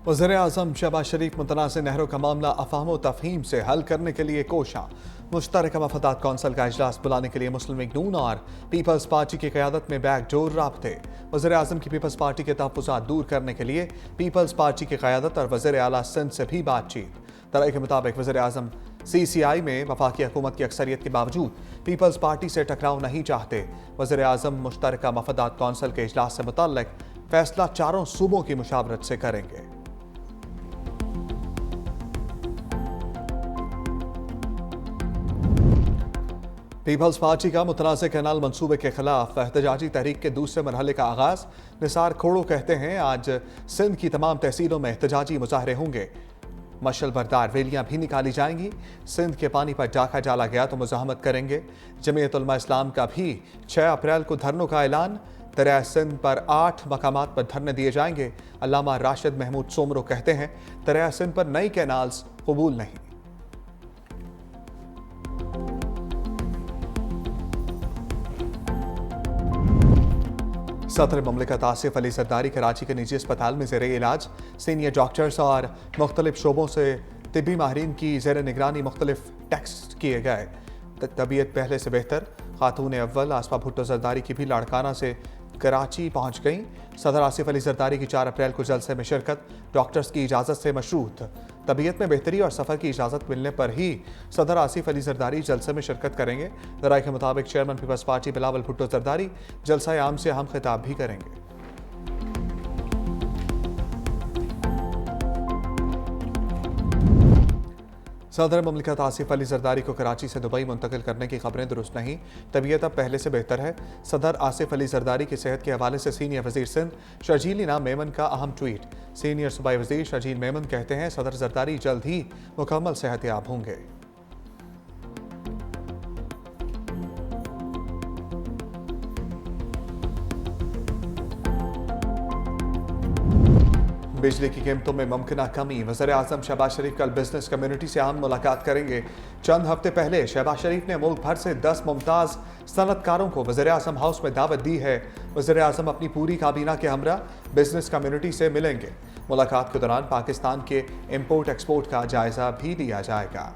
वज़ीर-ए-आज़म शहबाज शरीफ मुतनाज़ नहरों का मामला अफ़ाहम व तफ़हीम से हल करने के लिए कोशां। मुश्तरका मफादात कौंसिल का इजलास बुलाने के लिए मुस्लिम लीग नून और पीपल्स पार्टी की क़यादत में बैकडोर राब्ते। वज़ीर-ए-आज़म की पीपल्स पार्टी के तहफ़्फ़ुज़ात दूर करने के लिए पीपल्स पार्टी की क़यादत और वज़ीर आला सिंध से भी बातचीत। तराई के मुताबिक वज़ीर-ए-आज़म CCI में वफाकी हुकूमत की अक्सरियत के बावजूद पीपल्स पार्टी से टकराव नहीं चाहते। वज़ीर-ए-आज़म मुश्तरका मफादात कौंसिल के इजलास से मुतल्लिक़ फैसला चारों सूबों की मुशावरत से करेंगे। पीपल्स पार्टी का मुतनाज़ कैनाल मंसूबे के खिलाफ एहतजाजी तहरीक के दूसरे मरहले का आगाज। निसार खोड़ो कहते हैं आज सिंध की तमाम तहसीलों में एहतजाजी मुजाहरे होंगे, मशल बरदार रैलियां भी निकाली जाएंगी। सिंध के पानी पर डाका डाला गया तो मुज़ाहमत करेंगे। जमीयत उलमा इस्लाम का भी 6 अप्रैल को धरनों का ऐलान। दरिया सिंध पर 8 मकामात पर धरने दिए जाएंगे। अल्लामा राशिद महमूद सोमरो कहते हैं दरिया सिंध पर नई कैनाल्स कबूल नहीं। सदर ममलिकत आसिफ अली जरदारी कराची के निजी अस्पताल में ज़ेरे इलाज। सीनियर डॉक्टर्स और मुख्तलिफ शोबों से तिब्बी माहिरीन की ज़ेर निगरानी मुख्तलिफ टेस्ट किए गए। तबीयत पहले से बेहतर। खातून अव्वल आसफा भुट्टो जरदारी की भी लाड़काना से कराची पहुंच गईं। सदर आसिफ अली जरदारी की 4 अप्रैल को जलसे में शिरकत, डॉक्टर्स की इजाज़त से मशरूत। तबीयत में बेहतरी और सफ़र की इजाज़त मिलने पर ही सदर आसिफ अली जरदारी जलसे में शिरकत करेंगे। ज़राए के मुताबिक चेयरमैन पीपल्स पार्टी बिलावल भुट्टो जरदारी जलसा आम से अहम खिताब भी करेंगे। सदर ममलिकत आसिफ अली जरदारी को कराची से दुबई मुंतकिल करने की खबरें दुरुस्त नहीं। तबीयत अब पहले से बेहतर है। सदर आसिफ अली जरदारी की सेहत के हवाले से सीनियर वजीर सिंध शर्जील इनाम मेमन का अहम ट्वीट। सीनियर सूबाई वजीर शर्जील मेमन कहते हैं सदर जरदारी जल्द ही मुकम्मल सेहतयाब होंगे। बिजली की कीमतों में मुमकिन कमी। वज़ीर-ए-आज़म शहबाज शरीफ कल बिजनेस कम्युनिटी से अहम मुलाकात करेंगे। चंद हफ्ते पहले शहबाज शरीफ ने मुल्क भर से 10 मुमताज़ सनतकारों को वज़ीर-ए-आज़म हाउस में दावत दी है। वज़ीर-ए-आज़म अपनी पूरी काबीना के हमरा बिजनेस कम्युनिटी से मिलेंगे। मुलाकात के दौरान पाकिस्तान के इम्पोर्ट एक्सपोर्ट का जायजा भी लिया जाएगा।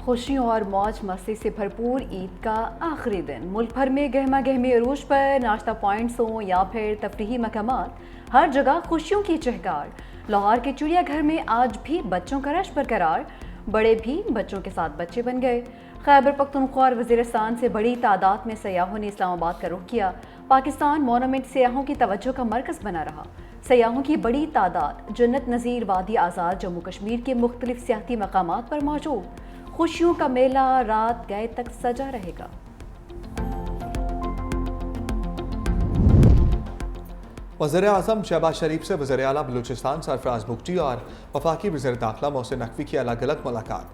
खुशियों और मौज मस्ती से भरपूर ईद का आखिरी दिन। मुल्क भर में गहमा गहमी अरूज पर नाश्ता पॉइंट्स हों या फिर तफरीही मकामात, हर जगह खुशियों की चहकार। लाहौर के चिड़ियाघर में आज भी बच्चों का रश बरकरार, बड़े भी बच्चों के साथ बच्चे बन गए। खैबर पख्तूनख्वा और वज़ीरिस्तान से बड़ी तादाद में सयाहों ने इस्लामाबाद का रुख किया। पाकिस्तान मोनूमेंट सयाहों की तवज्जो का मरकज़ बना रहा। सयाहों की बड़ी तादाद जन्नत नज़ीर, वादी आज़ाद, जम्मू कश्मीर के मुख्तलिफ सियाहती मकामात पर मौजूद। खुशियों का मेला रात गए तक सजा रहेगा। वज़ीर-ए-आज़म शहबाज शरीफ से वज़ीर आला बलूचिस्तान सरफराज बुगटी और वफाकी वज़ीर दाखिला मोहसिन नकवी की अलग अलग मुलाकात।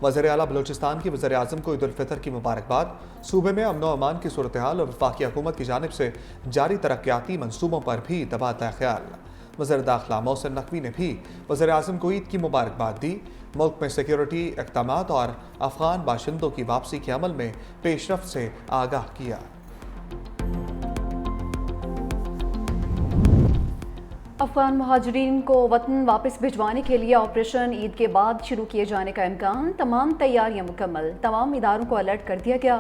वज़ीर आला बलूचिस्तान की वज़ीर-ए-आज़म को ईद उल फितर की मुबारकबाद। सूबे में अमन व अमान की सूरत हाल और वफाकी हुकूमत की जानिब से जारी तरक्याती मनसूबों पर भी तबादला ख्याल। वज़ीर दाखिला मोहसिन नकवी ने भी वज़ीर-ए-आज़म को ईद की मुबारकबाद दी। मुल्क में सिक्योरिटी इक़दामात और अफ़गान बाशिंदों की वापसी के अमल में पेशरफ्त से आगाह किया। अफगान महाजरीन को वतन वापस भिजवाने के लिए ऑपरेशन ईद के बाद शुरू किए जाने का इम्कान। तमाम तैयारियां मुकम्मल, तमाम इदारों को अलर्ट कर दिया गया।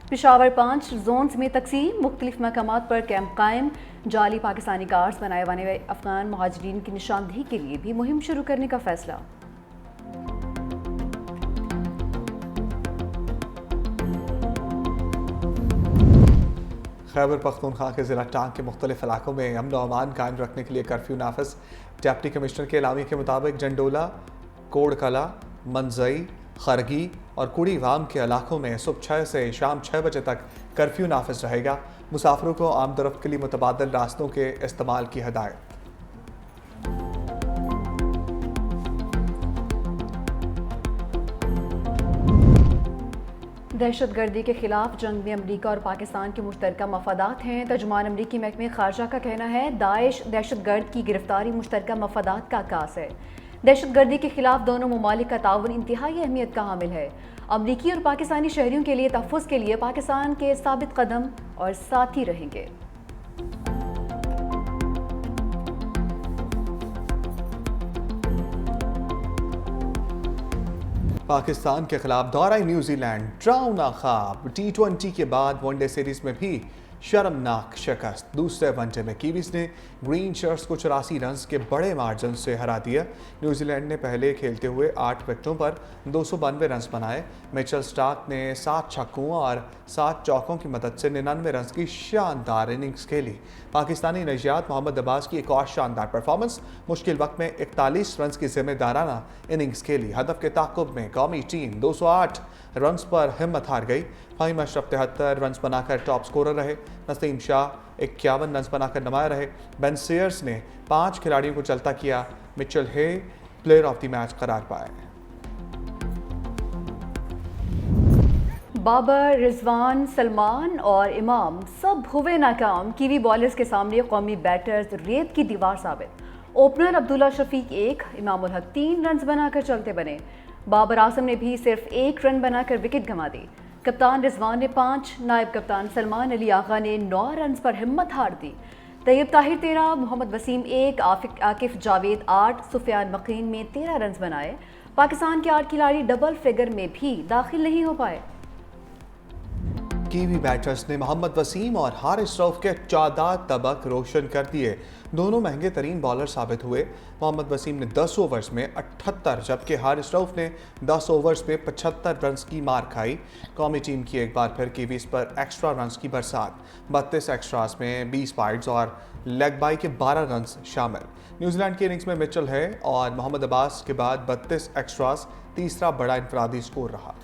पेशावर 5 जोन्स में तकसीम, मुख्तलिफ मकामात पर कैंप कायम। जाली पाकिस्तानी कार्ड्स बनाए वाले अफगान महाजरीन की निशानदेही के लिए भी मुहिम शुरू करने का फैसला। खैबर पख्तूनख्वा के ज़िला टांग के मुख्तलिफ इलाकों में अमन व अमान कायम रखने के लिए कर्फ्यू नाफिज। डिप्टी कमिश्नर के एलामी के मुताबिक जंडोला, कोड़कला, मंजई, खरगी और कुड़ी वाम के इलाकों में सुबह 6 से शाम 6 बजे तक कर्फ्यू नाफिज रहेगा। मुसाफिरों को आमदरफ्त के लिए मुतबादल रास्तों के इस्तेमाल की हदायत। दहशतगर्दी के खिलाफ जंग में अमरीका और पाकिस्तान के मुश्तरका मफादात हैं। तर्जुमान अमरीकी महकमे खारजा का कहना है दाइश दहशतगर्द की गिरफ्तारी मुश्तरका मफादात का आकाश है। दहशतगर्दी के खिलाफ दोनों ममालिक का ताउन इंतहाई अहमियत का हामिल है। अमरीकी और पाकिस्तानी शहरियों के लिए तहफ़्फ़ुज़ के लिए पाकिस्तान के साबित कदम और साथी रहेंगे। पाकिस्तान के खिलाफ दौरा न्यूजीलैंड ड्राउना ख्वाब। T20 के बाद वनडे सीरीज में भी शर्मनाक शिकस्त। दूसरे वनडे में कीवीज ने ग्रीन शर्ट्स को 84 रन के बड़े मार्जिन से हरा दिया। न्यूजीलैंड ने पहले खेलते हुए 8 विकेटों पर 292 रन बनाए। मिचेल स्टार्क ने 7 छक्कों और 7 चौकों की मदद से 99 रन की शानदार इनिंग्स खेली। पाकिस्तानी नशियात मोहम्मद अब्बास की एक और शानदार परफॉर्मेंस। मुश्किल वक्त में 41 रन की जिम्मेदाराना इनिंग्स खेली। हदफ के ताक़ुब में कौमी टीम 208 रन पर हिम्मत हार गई। फ़हीम अशरफ 73 रन बनाकर टॉप स्कोरर रहे। नसीम शाह 51 रन बनाकर नुमाया रहे। बेन सेयर्स ने 5 खिलाड़ियों को चलता किया। Mitchell Hay player of the match करार पाए। बाबर, रिजवान, सलमान और इमाम सब हुए नाकाम। कीवी बॉलर्स के सामने कौमी बैटर्स रेत की दीवार साबित। ओपनर अब्दुल्ला शफीक 1, इमामुल हक 3 रन बनाकर चलते बने। बाबर आजम ने भी सिर्फ 1 रन बनाकर विकेट गंवा दी। कप्तान रिजवान ने 5, नायब कप्तान सलमान अली आगा ने 9 रन पर हिम्मत हार दी। तैयब ताहिर 13, मोहम्मद वसीम 1, आकिफ जावेद 8, सुफियान मकीन में 13 रन बनाए। पाकिस्तान के 8 खिलाड़ी डबल फिगर में भी दाखिल नहीं हो पाए। कीवी बैटर्स ने मोहम्मद वसीम और हारिस रऊफ के 14 तबक रोशन कर दिए। दोनों महंगे तरीन बॉलर साबित हुए। मोहम्मद वसीम ने 10 ओवर्स में 78 जबकि हारिस रऊफ ने 10 ओवर्स में 75 रन की मार खाई। कौमी टीम की एक बार फिर कीवीज पर एक्स्ट्रा रन की बरसात। 32 एक्स्ट्रास में 20 वाइड्स और लेग बाई के 12 रन शामिल। न्यूजीलैंड की इनिंग्स में मिचेल है और मोहम्मद अब्बास के बाद 32 एक्स्ट्रास तीसरा बड़ा इनफरादी स्कोर रहा।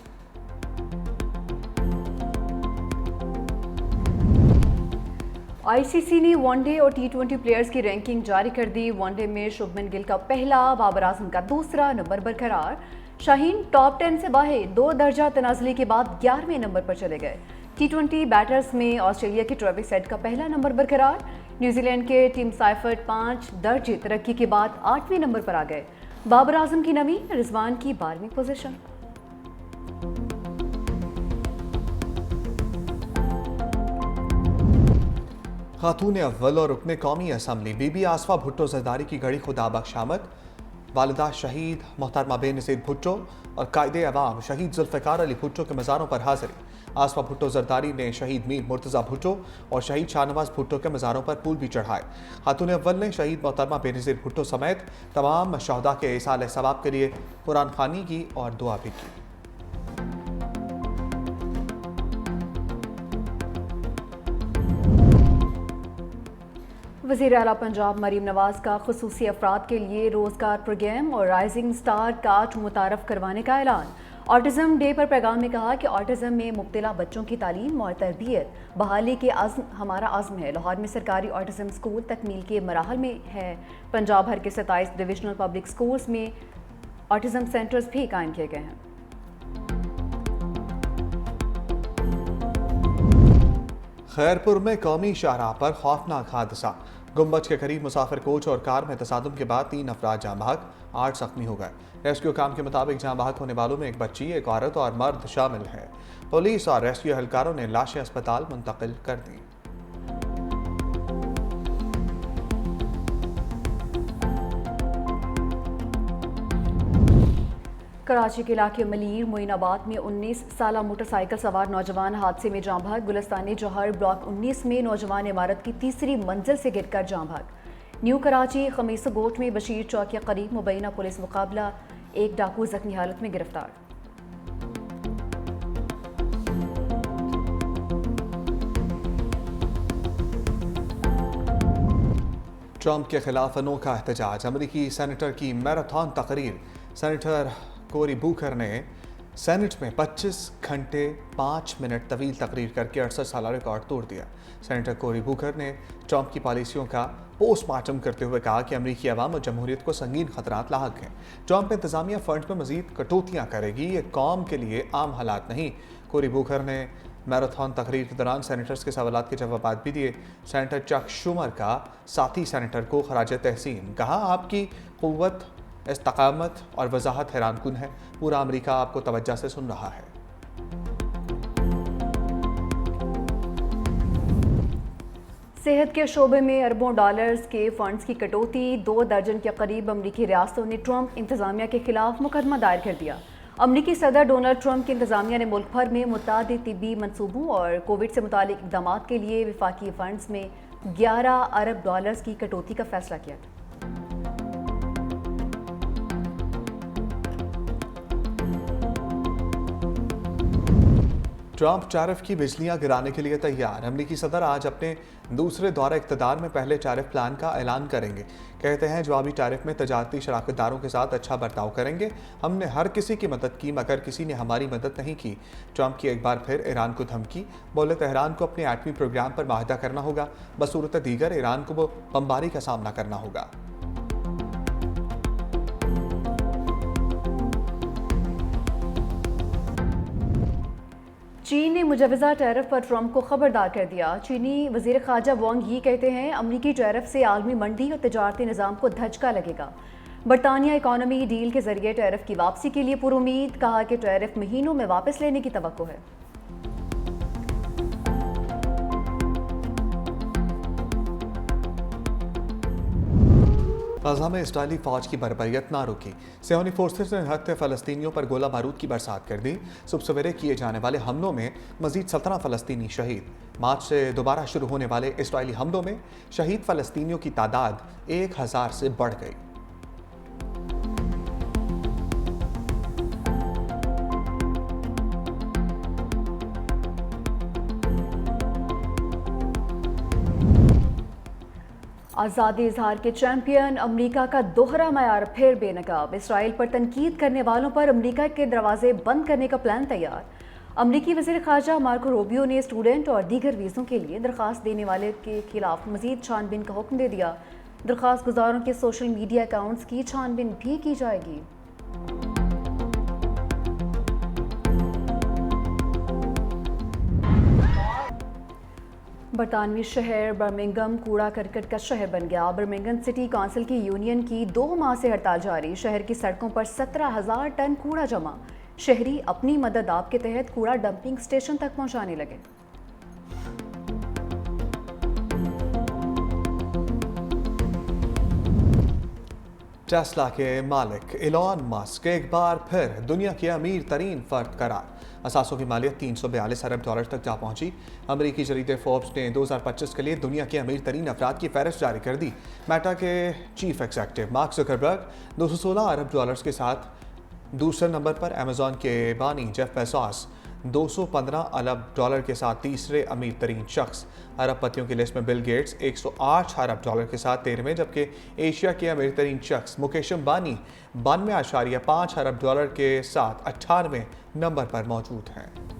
आईसीसी ने वनडे और T20 प्लेयर्स की रैंकिंग जारी कर दी। वनडे में शुभमन गिल का पहला, बाबर आजम का दूसरा नंबर बरकरार। शाहीन टॉप 10 से बाहर 2 दर्जा तनाजली के बाद 11वें नंबर पर चले गए। T20 बैटर्स में ऑस्ट्रेलिया के ट्रेविस हेड का पहला नंबर बरकरार। न्यूजीलैंड के टिम साइफर्ट 5 दर्जे तरक्की के बाद 8वें नंबर पर आ गए। बाबर आजम की 9वीं, रिजवान की 12वीं पोजीशन। खातून अव्वल और रुकने कौमी असम्बली बीबी आसफा भुट्टो जरदारी की घड़ी खुदा बख्श आमद। वालिदा शहीद मोहतरमा बेनज़ीर भुट्टो और कायदे अवाम शहीद जुल्फ़िकार अली भुट्टो के मज़ारों पर हाजिरी। आसफा भुट्टो जरदारी ने शहीद मीर मुर्तज़ा भुट्टो और शहीद शाहनवाज भुट्टो के मज़ारों पर फूल भी चढ़ाए। खातून अव्वल ने शहीद मोहतरमा बेनज़ीर भुट्टो समेत तमाम शहदा के इसाले सवाब के लिए कुरान ख़वानी की और दुआ भी की। वज़ीर आला पंजाब मरीम नवाज का खुसूसी अफराद के लिए रोज़गार प्रोग्राम और राइजिंग स्टार कार्ड मुतारफ़ करवाने का ऐलान। ऑटिज़म डे पर पैगाम में कहा कि ऑटिज़म में मुब्तला बच्चों की तालीम और तरबियत बहाली के आज़म हमारा आज़म है। लाहौर में सरकारी ऑटिज़म स्कूल तकमील के मराहल में है। पंजाब भर के 27 डिविजनल पब्लिक स्कूल्स में ऑटिज़म सेंटर्स भी कायम किए गए हैं। खैरपुर में कौमी शाहराह पर खौफनाक हादसा। गुम्बज के करीब मुसाफिर कोच और कार में तसादुम के बाद 3 अफराद जाँ बहक, 8 जख्मी हो गए। रेस्क्यू काम के मुताबिक जाँ बहक होने वालों में एक बच्ची, एक औरत और मर्द शामिल है। पुलिस और रेस्क्यू एहलकारों ने लाशें अस्पताल मुंतकिल कर दी। कराची के इलाके मलीर मोइनाबाद में 19 साला मोटरसाइकिल सवार नौजवान हादसे में जाँ बहक। गुलिस्तानी जौहर ब्लॉक 19 में नौजवान इमारत की तीसरी मंजिल से गिरकर जाँ बहक। न्यू कराची खमीस गोट में बशीर चौक के करीब मुबैना पुलिस मुकाबला, एक डाकू जख्मी हालत में गिरफ्तार। ट्रंप के खिलाफ अनोखा एहतजाज। अमरीकी सेनेटर की मैराथन तकरीर। सेनेटर कोरी बूकर ने सेनेट में 25 घंटे 5 मिनट तवील तकरीर करके 68 साल रिकॉर्ड तोड़ दिया। सेनेटर कोरी बूकर ने ट्रंप की पॉलिसियों का पोस्टमार्टम करते हुए कहा कि अमरीकी अवाम और जमहूरियत को संगीन खतरात लाहक हैं। ट्रंप इंतजामिया फंड में मजीद कटौतियाँ करेगी, ये कौम के लिए आम हालात नहीं। कोरी बूकर ने मैराथन तकरीर के दौरान सेनेटर्स के सवालात के जवाब भी दिए। सेनेटर चक शुमर का साथी सेनेटर को खराज तहसीन कहा, आपकी क़ुव्वत इस्तकामत और वजाहत हैरानकुन है। पूरा अमेरिका आपको तवज्जो से सुन रहा है। सेहत के शोबे में अरबों डॉलर्स के फंड्स की कटौती। 2 दर्जन के करीब अमरीकी रियासतों ने ट्रंप इंतजामिया के खिलाफ मुकदमा दायर कर दिया। अमरीकी सदर डोनाल्ड ट्रंप की इंतजामिया ने मुल्क भर में मुतादिद तिब्बी मनसूबों और कोविड से मुतालिक इक़दाम के लिए वफाकी फंड्स में 11 अरब डॉलर्स की कटौती का फैसला किया। ट्रंप टैरिफ की बिजलियां गिराने के लिए तैयार। अमरीकी सदर आज अपने दूसरे दौरे इक़्तिदार में पहले टैरिफ प्लान का ऐलान करेंगे। कहते हैं जवाबी टैरिफ में तजारती शराकतदारों के साथ अच्छा बर्ताव करेंगे। हमने हर किसी की मदद की मगर किसी ने हमारी मदद नहीं की। ट्रंप की एक बार फिर ईरान को धमकी। बोले तेहरान को अपने एटमी प्रोग्राम पर माहदा करना होगा। बसूरत दीगर ईरान को बमबारी का सामना करना होगा। चीन ने मुजवजा टैरिफ पर ट्रंप को खबरदार कर दिया। चीनी वजीर खारजा वांग यी कहते हैं अमरीकी टैरिफ से आलमी मंडी और तजारती निज़ाम को धचका लगेगा। बरतानिया इकॉनमी डील के जरिए टैरिफ की वापसी के लिए पुरुमीद। कहा कि टैरिफ महीनों में वापस लेने की तवक्को है। गाज़ा में इस्राइली फौज की बर्बरियत ना रुकी। सियोनी फोर्सेस ने हत्या फ़लस्तीनियों पर गोला बारूद की बरसात कर दी। सुबह सवेरे किए जाने वाले हमलों में मजीद 17 फ़लस्तीनी शहीद। मार्च से दोबारा शुरू होने वाले इस्राइली हमलों में शहीद फ़लस्तीनियों की तादाद 1000 से बढ़ गई। आज़ादी इजहार के चैंपियन अमरीका का दोहरा मयार फिर बेनकाब। इसराइल पर तनकीद करने वालों पर अमरीका के दरवाजे बंद करने का प्लान तैयार। अमरीकी वज़ीर ख़ारजा मार्को रूबियो ने स्टूडेंट और दीगर वीज़ों के लिए दरख्वास्त देने वाले के खिलाफ मज़ीद छानबीन का हुक्म दे दिया। दरख्वास्त गुजारों के सोशल मीडिया अकाउंट्स की छानबीन भी की जाएगी। बरतानवी शहर बर्मिंघम कूड़ा करकट का शहर बन गया। बर्मिंघम सिटी काउंसिल की यूनियन की 2 माह से हड़ताल जारी। शहर की सड़कों पर 17,000 टन कूड़ा जमा। शहरी अपनी मदद आप के तहत कूड़ा डंपिंग स्टेशन तक पहुंचाने लगे। टेस्ला के मालिक एलॉन मस्क एक बार फिर दुनिया के अमीर तरीन फर्द करार। असासों की मालियत 342 अरब डॉलर तक जा पहुंची। अमरीकी जरीदे फोर्ब्स ने 2025 के लिए दुनिया के अमीर तरीन अफराद की फहरिस्त जारी कर दी। मेटा के चीफ एग्जीक्यूटिव मार्क जुकरबर्ग 216 अरब डॉलर्स के साथ दूसरे नंबर पर। अमेजॉन के बानी जेफ बेजोस 215 अरब डॉलर के साथ तीसरे अमीर तरीन शख्स। अरबपतियों की लिस्ट में बिल गेट्स 108 अरब डॉलर के साथ 13वें, जबकि एशिया के अमीर तरीन शख्स मुकेश अंबानी 92.5 अरब डॉलर के साथ 18वें नंबर पर मौजूद हैं।